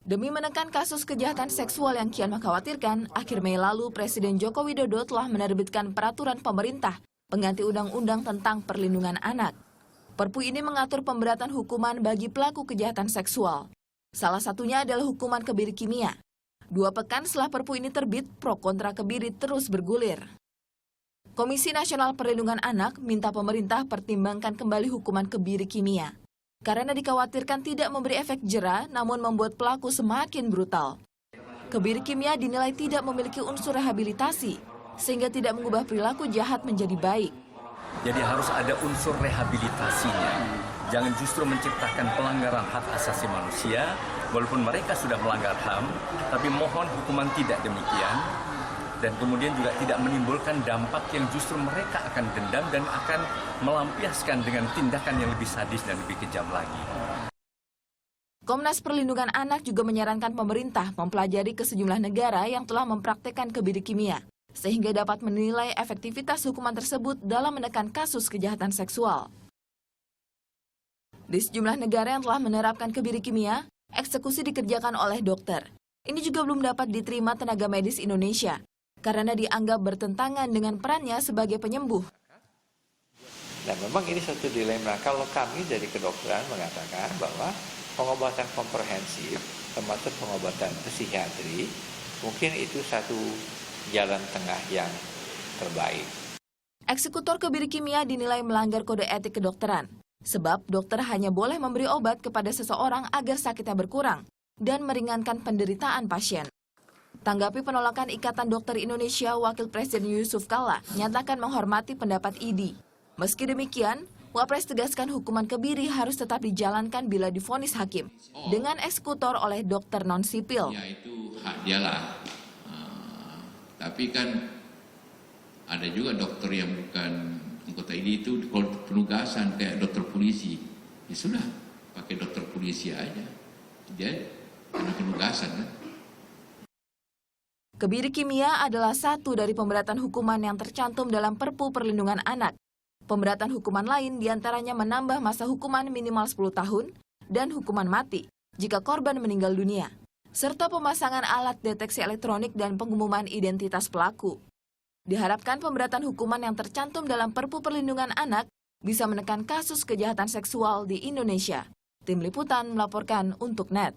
Demi menekan kasus kejahatan seksual yang kian mengkhawatirkan, akhir Mei lalu Presiden Joko Widodo telah menerbitkan peraturan pemerintah pengganti Undang-Undang tentang Perlindungan Anak. Perpu ini mengatur pemberatan hukuman bagi pelaku kejahatan seksual. Salah satunya adalah hukuman kebiri kimia. 2 pekan setelah Perpu ini terbit, pro kontra kebiri terus bergulir. Komisi Nasional Perlindungan Anak minta pemerintah pertimbangkan kembali hukuman kebiri kimia, karena dikhawatirkan tidak memberi efek jera, namun membuat pelaku semakin brutal. Kebiri kimia dinilai tidak memiliki unsur rehabilitasi, sehingga tidak mengubah perilaku jahat menjadi baik. Jadi harus ada unsur rehabilitasinya. Jangan justru menciptakan pelanggaran hak asasi manusia, walaupun mereka sudah melanggar HAM, tapi mohon hukuman tidak demikian, dan kemudian juga tidak menimbulkan dampak yang justru mereka akan dendam dan akan melampiaskan dengan tindakan yang lebih sadis dan lebih kejam lagi. Komnas Perlindungan Anak juga menyarankan pemerintah mempelajari ke sejumlah negara yang telah mempraktikkan kebiri kimia, sehingga dapat menilai efektivitas hukuman tersebut dalam menekan kasus kejahatan seksual. Di sejumlah negara yang telah menerapkan kebiri kimia, eksekusi dikerjakan oleh dokter. Ini juga belum dapat diterima tenaga medis Indonesia, karena dianggap bertentangan dengan perannya sebagai penyembuh. Dan memang ini satu dilema. Kalau kami dari kedokteran mengatakan bahwa pengobatan komprehensif, termasuk pengobatan psikiatri, mungkin itu satu jalan tengah yang terbaik. Eksekutor kebiri kimia dinilai melanggar kode etik kedokteran, sebab dokter hanya boleh memberi obat kepada seseorang agar sakitnya berkurang dan meringankan penderitaan pasien. Tanggapi penolakan Ikatan Dokter Indonesia, Wakil Presiden Yusuf Kalla nyatakan menghormati pendapat IDI. Meski demikian, Wapres tegaskan hukuman kebiri harus tetap dijalankan bila divonis hakim dengan eksekutor oleh dokter non-sipil. Ya itu hak dia lah. Tapi kan ada juga dokter yang bukan anggota IDI itu kalau penugasan kayak dokter polisi. Ya sudah, pakai dokter polisi aja. Dia karena penugasan kan. Kebiri kimia adalah satu dari pemberatan hukuman yang tercantum dalam Perpu Perlindungan Anak. Pemberatan hukuman lain diantaranya menambah masa hukuman minimal 10 tahun dan hukuman mati jika korban meninggal dunia, serta pemasangan alat deteksi elektronik dan pengumuman identitas pelaku. Diharapkan pemberatan hukuman yang tercantum dalam Perpu Perlindungan Anak bisa menekan kasus kejahatan seksual di Indonesia. Tim Liputan melaporkan untuk NET.